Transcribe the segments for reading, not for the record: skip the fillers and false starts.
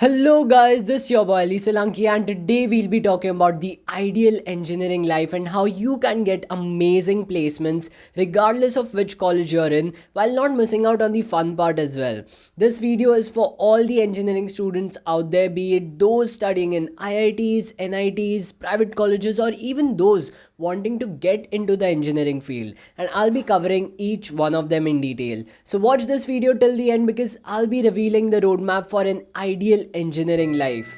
Hello guys, this is your boy Ali Solanki and today we'll be talking about the ideal engineering life and how you can get amazing placements regardless of which college you're in while not missing out on the fun part as well. This video is for all the engineering students out there, be it those studying in IITs, NITs, private colleges or even those wanting to get into the engineering field, and I'll be covering each one of them in detail. So watch this video till the end because I'll be revealing the roadmap for an ideal engineering life.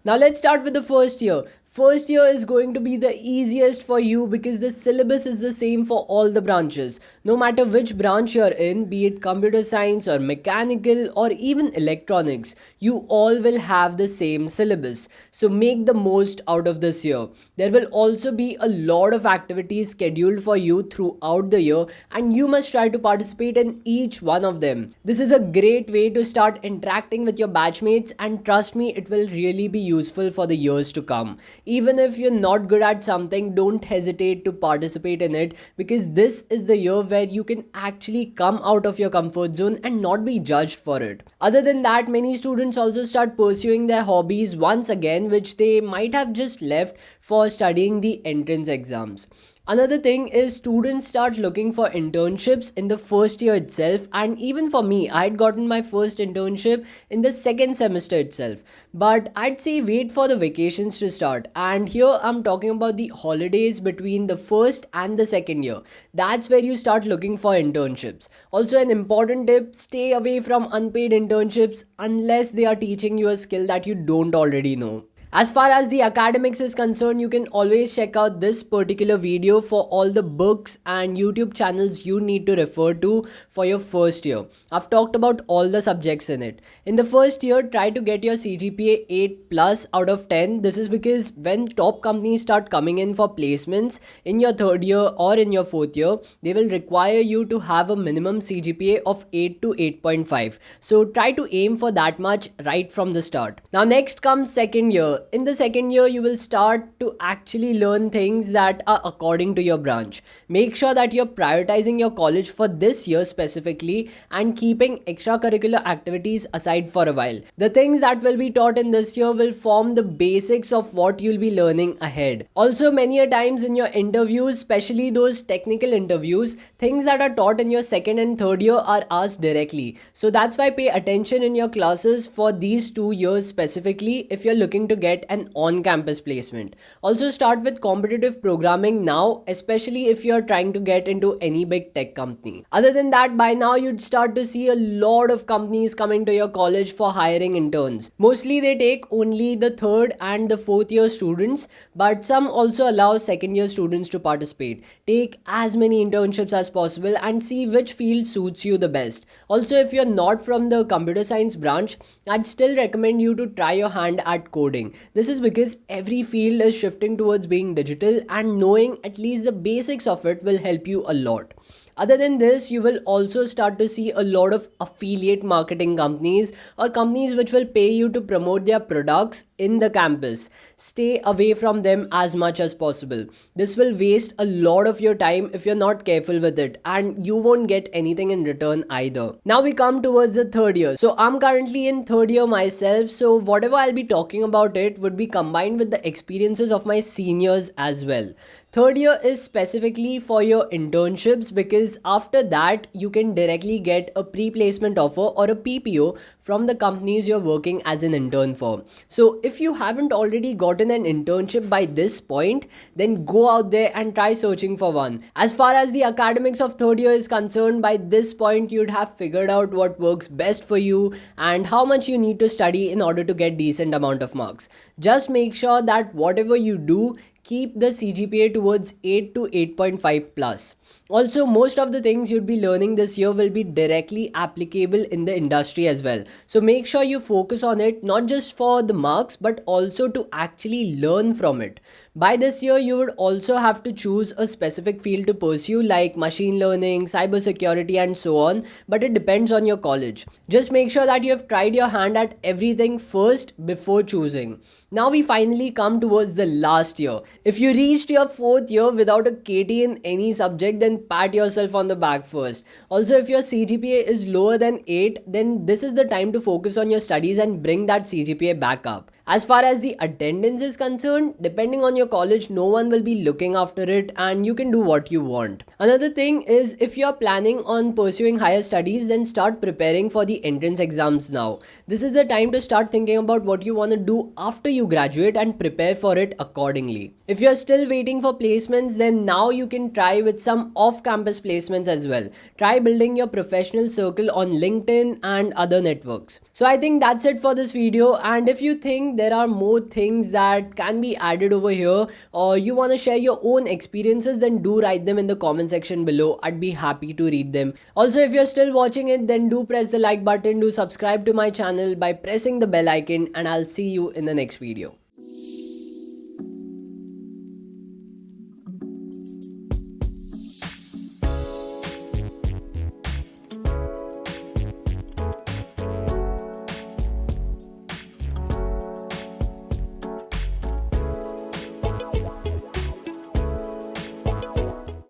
Now let's start with the first year. First year is going to be the easiest for you because the syllabus is the same for all the branches. No matter which branch you're in, be it computer science or mechanical or even electronics, you all will have the same syllabus. So make the most out of this year. There will also be a lot of activities scheduled for you throughout the year and you must try to participate in each one of them. This is a great way to start interacting with your batchmates, and trust me, it will really be useful for the years to come. Even if you're not good at something, don't hesitate to participate in it because this is the year where you can actually come out of your comfort zone and not be judged for it. Other than that, many students also start pursuing their hobbies once again, which they might have just left for studying the entrance exams. Another thing is students start looking for internships in the first year itself, and even for me, I had gotten my first internship in the second semester itself. But I'd say wait for the vacations to start, and here I'm talking about the holidays between the first and the second year. That's where you start looking for internships. Also, an important tip, stay away from unpaid internships unless they are teaching you a skill that you don't already know. As far as the academics is concerned, you can always check out this particular video for all the books and YouTube channels you need to refer to for your first year. I've talked about all the subjects in it. In the first year, try to get your CGPA 8 plus out of 10. This is because when top companies start coming in for placements in your third year or in your fourth year, they will require you to have a minimum CGPA of 8 to 8.5. So try to aim for that much right from the start. Now next comes second year. In the second year, you will start to actually learn things that are according to your branch. Make sure that you're prioritizing your college for this year specifically and keeping extracurricular activities aside for a while. The things that will be taught in this year will form the basics of what you'll be learning ahead. Also, many a times in your interviews, especially those technical interviews, things that are taught in your second and third year are asked directly. So that's why pay attention in your classes for these 2 years specifically if you're looking to get an on-campus placement. Also start with competitive programming now, especially if you're trying to get into any big tech company. Other than that, by now you'd start to see a lot of companies coming to your college for hiring interns. Mostly they take only the third and the fourth year students, but some also allow second year students to participate. Take as many internships as possible and see which field suits you the best. Also, if you're not from the computer science branch, I'd still recommend you to try your hand at coding. This is because every field is shifting towards being digital, and knowing at least the basics of it will help you a lot. Other than this, you will also start to see a lot of affiliate marketing companies or companies which will pay you to promote their products in the campus. Stay away from them as much as possible. This will waste a lot of your time if you're not careful with it, and you won't get anything in return either. Now we come towards the third year. So I'm currently in third year myself, so whatever I'll be talking about it would be combined with the experiences of my seniors as well. Third year is specifically for your internships because after that you can directly get a pre-placement offer or a PPO from the companies you're working as an intern for. So if you haven't already gotten an internship by this point, then go out there and try searching for one. As far as the academics of third year is concerned, by this point you'd have figured out what works best for you and how much you need to study in order to get decent amount of marks. Just make sure that whatever you do, keep the CGPA towards 8 to 8.5 plus. Also, most of the things you'd be learning this year will be directly applicable in the industry as well. So make sure you focus on it, not just for the marks, but also to actually learn from it. By this year, you would also have to choose a specific field to pursue, like machine learning, cybersecurity, and so on, but it depends on your college. Just make sure that you have tried your hand at everything first before choosing. Now we finally come towards the last year. If you reached your fourth year without a KT in any subject, then pat yourself on the back first. Also, if your CGPA is lower than 8, then this is the time to focus on your studies and bring that CGPA back up. As far as the attendance is concerned, depending on your college, no one will be looking after it and you can do what you want. Another thing is, if you're planning on pursuing higher studies, then start preparing for the entrance exams now. This is the time to start thinking about what you want to do after you graduate and prepare for it accordingly. If you're still waiting for placements, then now you can try with some off campus placements as well. Try building your professional circle on LinkedIn and other networks. So I think that's it for this video, and if you think there are more things that can be added over here, or you want to share your own experiences, then do write them in the comment section below. I'd be happy to read them. Also, if you're still watching it, then do press the like button, do subscribe to my channel by pressing the bell icon, and I'll see you in the next video.